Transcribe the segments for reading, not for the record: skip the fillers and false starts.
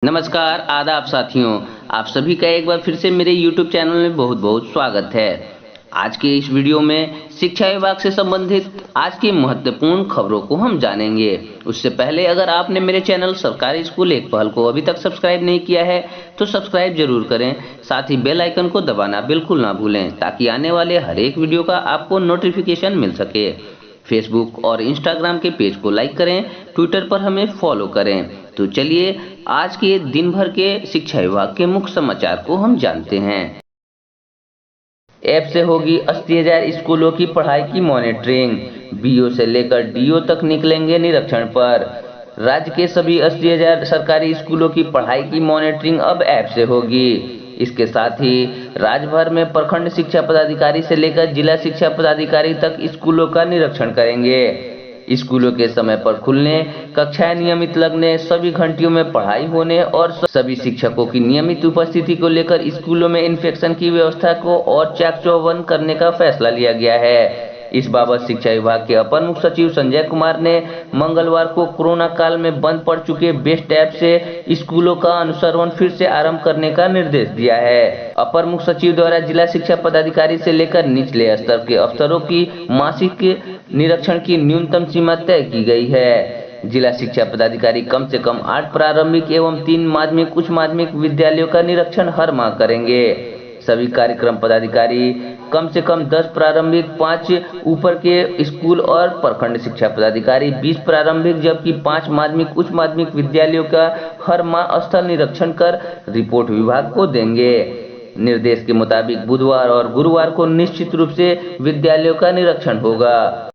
नमस्कार, आदाब साथियों। आप सभी का एक बार फिर से मेरे YouTube चैनल में बहुत-बहुत स्वागत है। आज के इस वीडियो में शिक्षा विभाग से संबंधित आज की महत्वपूर्ण खबरों को हम जानेंगे। उससे पहले अगर आपने मेरे चैनल सरकारी स्कूल एक पहल को अभी तक सब्सक्राइब नहीं किया है, तो सब्सक्राइब जरूर करें। साथ ही बेल आइकन को दबाना बिल्कुल ना भूलें, ताकि आने वाले हर एक वीडियो का आपको नोटिफिकेशन मिल सके। फेसबुक और इंस्टाग्राम के पेज को लाइक करें, ट्विटर पर हमें फॉलो करें। तो चलिए आज के दिन भर के शिक्षा विभाग के मुख्य समाचार को हम जानते हैं। ऐप से होगी 80,000 स्कूलों की पढ़ाई की मॉनिटरिंग। बीओ से लेकर डीओ तक निकलेंगे निरीक्षण पर। राज्य के सभी 80,000 सरकारी स्कूलों की पढ़ाई की मॉनिटरिंग अब ऐप से होगी। इसके साथ ही राज्य भर में प्रखंड शिक्षा पदाधिकारी से लेकर जिला शिक्षा पदाधिकारी तक स्कूलों का निरीक्षण करेंगे। स्कूलों के समय पर खुलने, कक्षाएं नियमित लगने, सभी घंटियों में पढ़ाई होने और सभी शिक्षकों की नियमित उपस्थिति को लेकर स्कूलों में इंफेक्शन की व्यवस्था को और चाक चौबंद करने का फैसला लिया गया है। इस बाबत शिक्षा विभाग के अपर मुख्य सचिव संजय कुमार ने मंगलवार को कोरोना काल में बंद पड़ चुके बेस्ट ऐप से स्कूलों का अनुसरण फिर से आरंभ करने का निर्देश दिया है। अपर मुख्य सचिव द्वारा जिला शिक्षा पदाधिकारी से लेकर निचले स्तर के अफसरों की मासिक निरीक्षण की न्यूनतम सीमा तय की गई है। जिला शिक्षा पदाधिकारी कम से कम 8 प्रारंभिक एवं 3 माध्यमिक उच्च माध्यमिक विद्यालयों का निरीक्षण हर माह करेंगे। सभी कार्यक्रम पदाधिकारी कम से कम 10 प्रारंभिक, 5 ऊपर के स्कूल और प्रखंड शिक्षा पदाधिकारी 20 प्रारंभिक जबकि 5 माध्यमिक उच्च माध्यमिक विद्यालयों का हर माह स्थल निरीक्षण कर रिपोर्ट विभाग को देंगे। निर्देश के मुताबिक बुधवार और गुरुवार को निश्चित रूप से विद्यालयों का निरीक्षण होगा।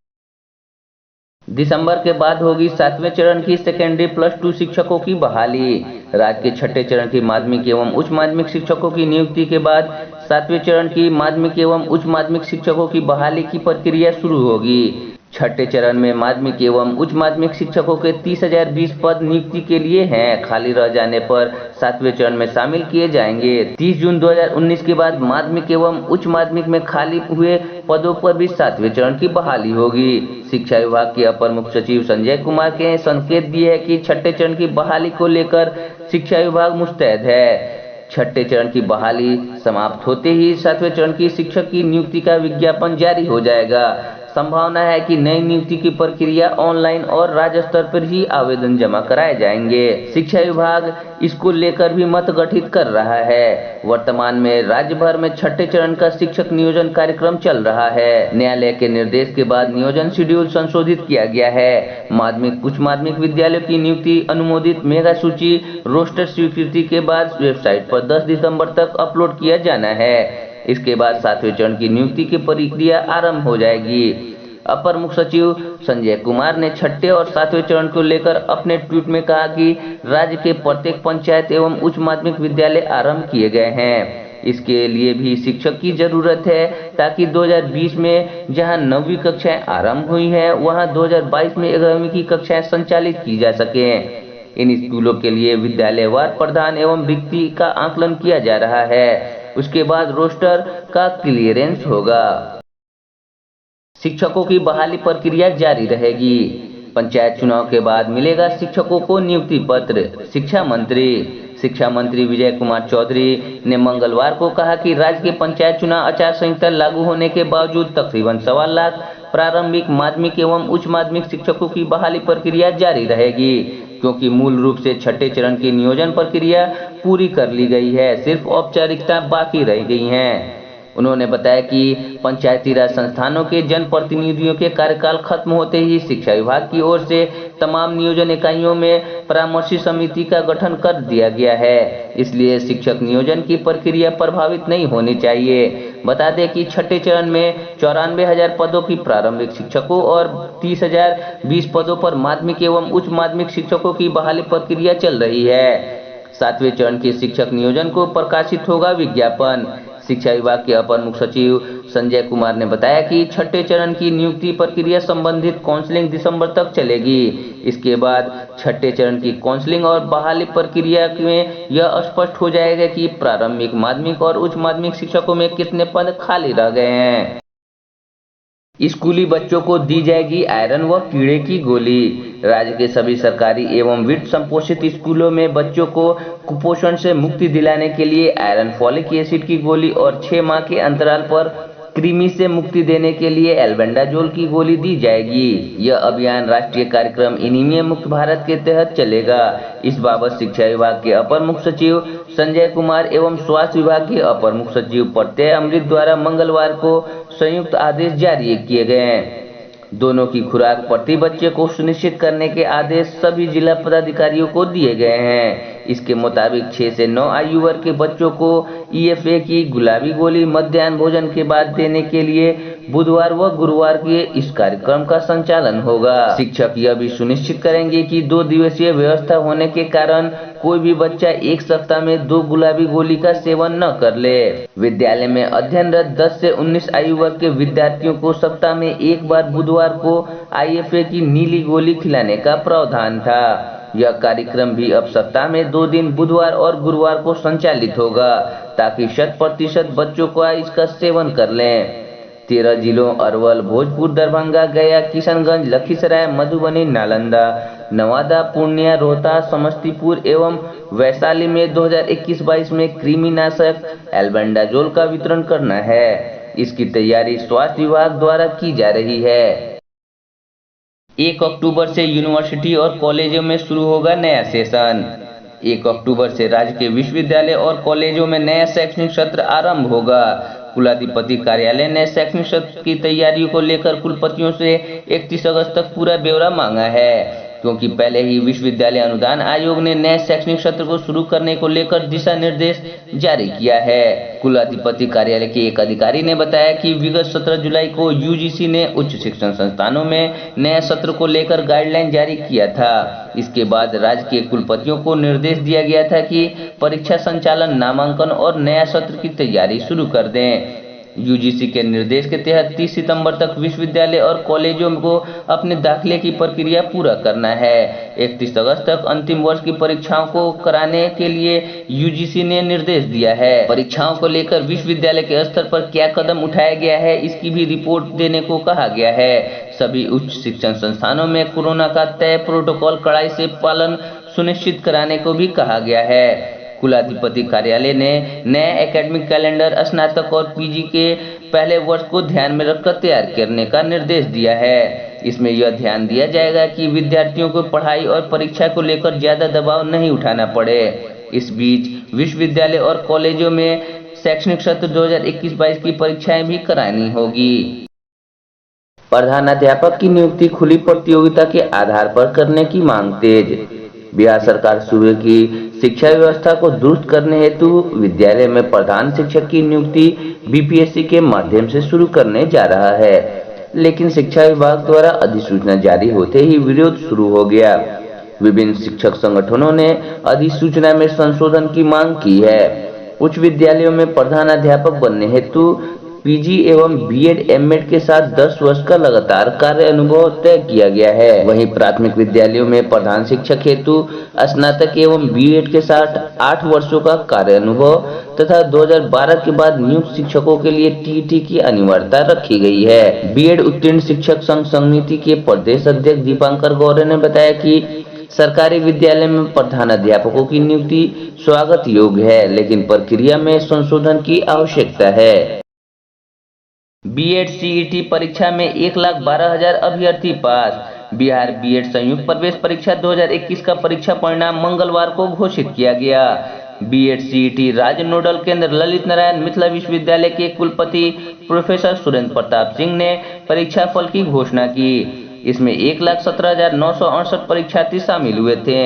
दिसंबर के बाद होगी 7वें चरण की सेकेंडरी +2 शिक्षकों की बहाली। राज्य के छठे चरण की माध्यमिक एवं उच्च माध्यमिक शिक्षकों की नियुक्ति के बाद 7वें चरण की माध्यमिक एवं उच्च माध्यमिक शिक्षकों की बहाली की प्रक्रिया शुरू होगी। छठे चरण में माध्यमिक एवं उच्च माध्यमिक शिक्षकों के 30,020 पद नियुक्ति के लिए हैं। खाली रह जाने पर 7वें चरण में शामिल किए जाएंगे। 30 जून 2019 के बाद माध्यमिक एवं उच्च माध्यमिक में खाली हुए पदों पर भी 7वें चरण की बहाली होगी। शिक्षा विभाग के अपर मुख्य सचिव संजय कुमार के संकेत दिए है कि छठे चरण की बहाली को लेकर शिक्षा विभाग मुस्तैद है। छठे चरण की बहाली समाप्त होते ही 7वें चरण की शिक्षक की नियुक्ति का विज्ञापन जारी हो जाएगा। संभावना है कि नई नियुक्ति की प्रक्रिया ऑनलाइन और राज्य स्तर पर ही आवेदन जमा कराए जाएंगे। शिक्षा विभाग इसको लेकर भी मत गठित कर रहा है। वर्तमान में राज्य भर में छठे चरण का शिक्षक नियोजन कार्यक्रम चल रहा है। न्यायालय के निर्देश के बाद नियोजन शेड्यूल संशोधित किया गया है। माध्यमिक उच्च माध्यमिक विद्यालयों की नियुक्ति अनुमोदित मेगा सूची रोस्टर स्वीकृति के बाद वेबसाइट पर 10 दिसंबर तक अपलोड किया जाना है। इसके बाद 7वें चरण की नियुक्ति की प्रक्रिया आरंभ हो जाएगी। अपर मुख्य सचिव संजय कुमार ने छठे और 7वें चरण को लेकर अपने ट्वीट में कहा कि राज्य के प्रत्येक पंचायत एवं उच्च माध्यमिक विद्यालय आरंभ किए गए हैं। इसके लिए भी शिक्षक की जरूरत है, ताकि 2020 में जहां 9वीं कक्षाएं आरंभ हुई हैं, वहां 2022 में 11वीं की कक्षाएं संचालित की जा सकें। इन स्कूलों के लिए विद्यालयवार प्रधान एवं रिक्ति का आकलन किया जा रहा है। उसके बाद रोस्टर का क्लियरेंस होगा। शिक्षकों की बहाली प्रक्रिया जारी रहेगी। पंचायत चुनाव के बाद मिलेगा शिक्षकों को नियुक्ति पत्र। शिक्षा मंत्री विजय कुमार चौधरी ने मंगलवार को कहा कि राज्य के पंचायत चुनाव आचार संहिता लागू होने के बावजूद तकरीबन 1.25 लाख प्रारंभिक, माध्यमिक एवं उच्च माध्यमिक शिक्षकों की बहाली प्रक्रिया जारी रहेगी, क्योंकि मूल रूप से छठे चरण की नियोजन प्रक्रिया पूरी कर ली गई है। सिर्फ औपचारिकता बाकी रह गई हैं। उन्होंने बताया कि पंचायती राज संस्थानों के जनप्रतिनिधियों के कार्यकाल खत्म होते ही शिक्षा विभाग की ओर से तमाम नियोजन इकाइयों में परामर्शी समिति का गठन कर दिया गया है। इसलिए शिक्षक नियोजन की प्रक्रिया प्रभावित नहीं होनी चाहिए। बता दें कि छठे चरण में 94,000 पदों की प्रारंभिक शिक्षकों और 30,020 पदों पर माध्यमिक एवं उच्च माध्यमिक शिक्षकों की बहाली प्रक्रिया चल रही है। 7वें चरण के शिक्षक नियोजन को प्रकाशित होगा विज्ञापन। शिक्षा विभाग के अपर मुख्य सचिव संजय कुमार ने बताया कि छठे चरण की नियुक्ति प्रक्रिया संबंधित काउंसलिंग दिसंबर तक चलेगी। इसके बाद छठे चरण की काउंसलिंग और बहाली प्रक्रिया में यह स्पष्ट हो जाएगा कि प्रारंभिक, माध्यमिक और उच्च माध्यमिक शिक्षकों में कितने पद खाली रह गए हैं। स्कूली बच्चों को दी जाएगी आयरन व कीड़े की गोली। राज्य के सभी सरकारी एवं वित्त संपोषित स्कूलों में बच्चों को कुपोषण से मुक्ति दिलाने के लिए आयरन फॉलिक एसिड की गोली और 6 माह के अंतराल पर कृमि से मुक्ति देने के लिए एल्बेंडाजोल की गोली दी जाएगी। यह अभियान राष्ट्रीय कार्यक्रम एनीमिया मुक्त भारत के तहत चलेगा। इस बाबत शिक्षा विभाग के अपर मुख्य सचिव संजय कुमार एवं स्वास्थ्य विभाग के अपर मुख्य सचिव प्रत्यय अमृत द्वारा मंगलवार को संयुक्त आदेश जारी किए गए हैं। दोनों की खुराक प्रति बच्चे को सुनिश्चित करने के आदेश सभी जिला पदाधिकारियों को दिए गए हैं। इसके मुताबिक 6 से 9 आयु वर्ग के बच्चों को EFA की गुलाबी गोली मध्याह्न भोजन के बाद देने के लिए बुधवार व गुरुवार के इस कार्यक्रम का संचालन होगा। शिक्षक यह भी सुनिश्चित करेंगे कि 2 दिवसीय व्यवस्था होने के कारण कोई भी बच्चा एक सप्ताह में 2 गुलाबी गोली का सेवन न कर ले। विद्यालय में अध्ययनरत 10 से 19 आयु वर्ग के विद्यार्थियों को सप्ताह में एक बार बुधवार को IFA की नीली गोली खिलाने का प्रावधान था। यह कार्यक्रम भी अब सप्ताह में 2 दिन बुधवार और गुरुवार को संचालित होगा ताकि 100% बच्चों को इसका सेवन कर लें। 13 जिलों अरवल, भोजपुर, दरभंगा, गया, किशनगंज, लखीसराय, मधुबनी, नालंदा, नवादा, पूर्णिया, रोहतास, समस्तीपुर एवं वैशाली में 2021-22 में कृमिनाशक एल्बेंडाजोल का वितरण करना है। इसकी तैयारी स्वास्थ्य विभाग द्वारा की जा रही है। 1 अक्टूबर से यूनिवर्सिटी और कॉलेजों में शुरू होगा नया सेशन। 1 अक्टूबर से राज्य के विश्वविद्यालय और कॉलेजों में नया शैक्षणिक सत्र आरंभ होगा। कुलाधिपति कार्यालय ने शैक्षणिक सत्र की तैयारियों को लेकर कुलपतियों से 31 अगस्त तक पूरा ब्यौरा मांगा है, क्योंकि पहले ही विश्वविद्यालय अनुदान आयोग ने नए शैक्षणिक सत्र को शुरू करने को लेकर दिशा निर्देश जारी किया है। कुलाधिपति कार्यालय के एक अधिकारी ने बताया कि विगत 17 जुलाई को UGC ने उच्च शिक्षण संस्थानों में नए सत्र को लेकर गाइडलाइन जारी किया था। इसके बाद राज्य के कुलपतियों को निर्देश दिया गया था कि परीक्षा संचालन, नामांकन और नया सत्र की तैयारी शुरू कर दें। UGC के निर्देश के तहत 30 सितंबर तक विश्वविद्यालय और कॉलेजों को अपने दाखिले की प्रक्रिया पूरा करना है। 31 अगस्त तक अंतिम वर्ष की परीक्षाओं को कराने के लिए UGC ने निर्देश दिया है। परीक्षाओं को लेकर विश्वविद्यालय के स्तर पर क्या कदम उठाया गया है, इसकी भी रिपोर्ट देने को कहा गया है। सभी उच्च शिक्षण संस्थानों में कोरोना का तय प्रोटोकॉल कड़ाई से पालन सुनिश्चित कराने को भी कहा गया है। कुलाधिपति कार्यालय ने नए एकेडमिक कैलेंडर स्नातक और PG के पहले वर्ष को ध्यान में रखकर तैयार करने का निर्देश दिया है। इसमें यह ध्यान दिया जाएगा कि विद्यार्थियों को पढ़ाई और परीक्षा को लेकर ज्यादा दबाव नहीं उठाना पड़े। इस बीच विश्वविद्यालय और कॉलेजों में शैक्षणिक सत्र 2021-22 की परीक्षाएं भी करानी होगी। प्रधानाध्यापक की नियुक्ति खुली प्रतियोगिता के आधार पर करने की मांग तेज। बिहार सरकार सूबे की शिक्षा व्यवस्था को दुरुस्त करने हेतु विद्यालय में प्रधान शिक्षक की नियुक्ति BPSC के माध्यम से शुरू करने जा रहा है, लेकिन शिक्षा विभाग द्वारा अधिसूचना जारी होते ही विरोध शुरू हो गया। विभिन्न शिक्षक संगठनों ने अधिसूचना में संशोधन की मांग की है। उच्च विद्यालयों में प्रधानाध्यापक बनने हेतु PG एवं B.Ed M.Ed के साथ 10 वर्ष का लगातार कार्य अनुभव तय किया गया है। वहीं प्राथमिक विद्यालयों में प्रधान शिक्षक हेतु स्नातक एवं B.Ed के साथ 8 वर्षों का कार्य अनुभव तथा 2012 के बाद नियुक्त शिक्षकों के लिए TET की अनिवार्यता रखी गई है। B.Ed उत्तीर्ण शिक्षक संघ समिति के प्रदेश अध्यक्ष दीपांकर गौरे ने बताया कि सरकारी विद्यालय में प्रधानाध्यापकों की नियुक्ति स्वागत योग्य है, लेकिन प्रक्रिया में संशोधन की आवश्यकता है। B.Ed CET परीक्षा में 1,12,000 अभ्यर्थी पास। बिहार B.Ed संयुक्त प्रवेश परीक्षा 2021 का परीक्षा परिणाम मंगलवार को घोषित किया गया। B.Ed CET राज्य नोडल केंद्र ललित नारायण मिथिला विश्वविद्यालय के कुलपति प्रोफेसर सुरेंद्र प्रताप सिंह ने परीक्षा फल की घोषणा की। इसमें 1,17,968 परीक्षार्थी शामिल हुए थे।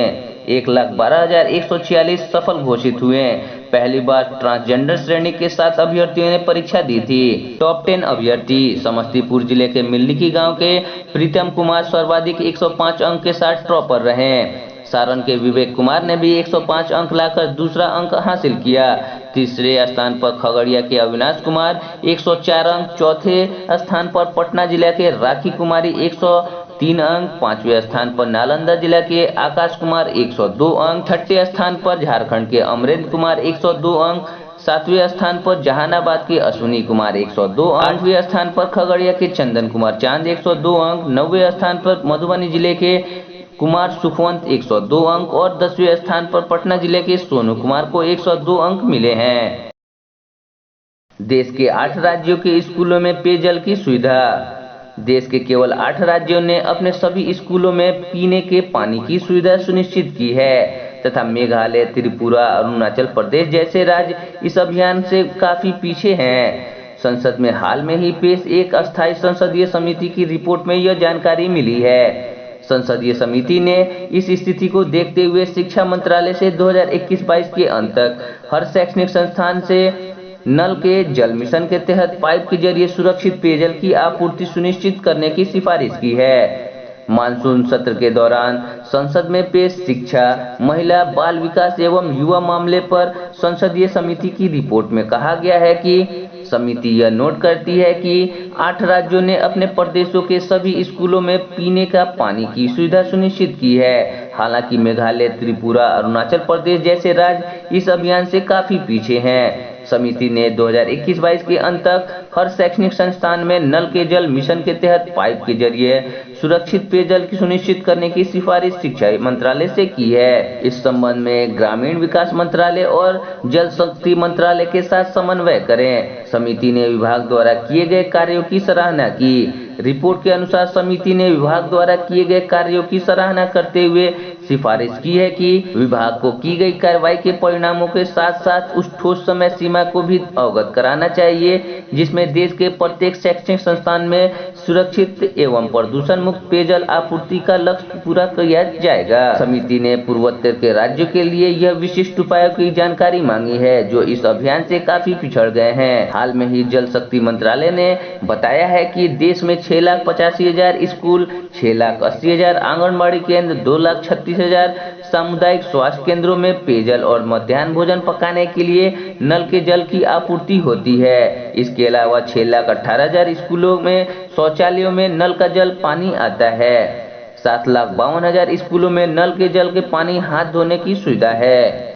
1,12,146 सफल घोषित हुए। पहली बार ट्रांसजेंडर श्रेणी के 7 अभ्यर्थियों ने परीक्षा दी थी। टॉप 10 अभ्यर्थी समस्तीपुर जिले के मिल्लिकी गांव के प्रीतम कुमार सर्वाधिक 105 अंक के साथ टॉपर रहे। सारण के विवेक कुमार ने भी 105 अंक लाकर दूसरा अंक हासिल किया। तीसरे स्थान पर खगड़िया के अविनाश कुमार 104 अंक, चौथे स्थान पर पटना जिला के राखी कुमारी 103 अंक, पांचवें स्थान पर नालंदा जिला के आकाश कुमार 102 अंक, छठे स्थान पर झारखंड के अमरेंद्र कुमार 102 अंक, 7वें स्थान पर जहानाबाद के अश्विनी कुमार 102 अंक, 8वें स्थान पर खगड़िया के चंदन कुमार चांद 102 अंक, 9वें स्थान पर मधुबनी जिले के कुमार सुखवंत 102 अंक और 10वें स्थान पर पटना जिले के सोनू कुमार को 102 अंक मिले हैं। देश के 8 राज्यों के स्कूलों में पेयजल की सुविधा। देश के केवल 8 राज्यों ने अपने सभी स्कूलों में पीने के पानी की सुविधा सुनिश्चित की है तथा मेघालय, त्रिपुरा, अरुणाचल प्रदेश जैसे राज्य इस अभियान से काफी पीछे हैं। संसद में हाल में ही पेश एक अस्थायी संसदीय समिति की रिपोर्ट में यह जानकारी मिली है। संसदीय समिति ने इस स्थिति को देखते हुए शिक्षा मंत्रालय से 2021-22 के अंत तक हर शैक्षणिक संस्थान से नल के जल मिशन के तहत पाइप के जरिए सुरक्षित पेयजल की आपूर्ति सुनिश्चित करने की सिफारिश की है। मानसून सत्र के दौरान संसद में पेश शिक्षा, महिला, बाल विकास एवं युवा मामले पर संसदीय समिति की रिपोर्ट में कहा गया है कि समिति यह नोट करती है कि 8 राज्यों ने अपने प्रदेशों के सभी स्कूलों में पीने का पानी की सुविधा सुनिश्चित की है। हालांकि मेघालय, त्रिपुरा, अरुणाचल प्रदेश जैसे राज्य इस अभियान से काफी पीछे हैं। समिति ने 2021-22 के अंत तक हर शैक्षणिक संस्थान में नल के जल मिशन के तहत पाइप के जरिए सुरक्षित पेयजल की सुनिश्चित करने की सिफारिश शिक्षा मंत्रालय से की है। इस संबंध में ग्रामीण विकास मंत्रालय और जल शक्ति मंत्रालय के साथ समन्वय करें। समिति ने विभाग द्वारा किए गए कार्यों की सराहना की। रिपोर्ट के अनुसार समिति ने विभाग द्वारा किए गए कार्यों की सराहना करते हुए सिफारिश की है कि विभाग को की गई कार्रवाई के परिणामों के साथ साथ उस ठोस समय सीमा को भी अवगत कराना चाहिए जिसमें देश के प्रत्येक शैक्षणिक संस्थान में सुरक्षित एवं प्रदूषण मुक्त पेयजल आपूर्ति का लक्ष्य पूरा किया जाएगा। समिति ने पूर्वोत्तर के राज्यों के लिए यह विशिष्ट उपायों की जानकारी मांगी है जो इस अभियान से काफी पिछड़ गए हैं। हाल में ही जल शक्ति मंत्रालय ने बताया है कि देश में 6,85,000 स्कूल, 6,80,000 आंगनबाड़ी केंद्र, 2,36,000 सामुदायिक स्वास्थ्य केंद्रों में पेयजल और मध्याह्न भोजन पकाने के लिए नल के जल की आपूर्ति होती है। इसके अलावा 6,18,000 स्कूलों में शौचालयों में नल का जल पानी आता है। 7,52,000 स्कूलों में नल के जल के पानी हाथ धोने की सुविधा है।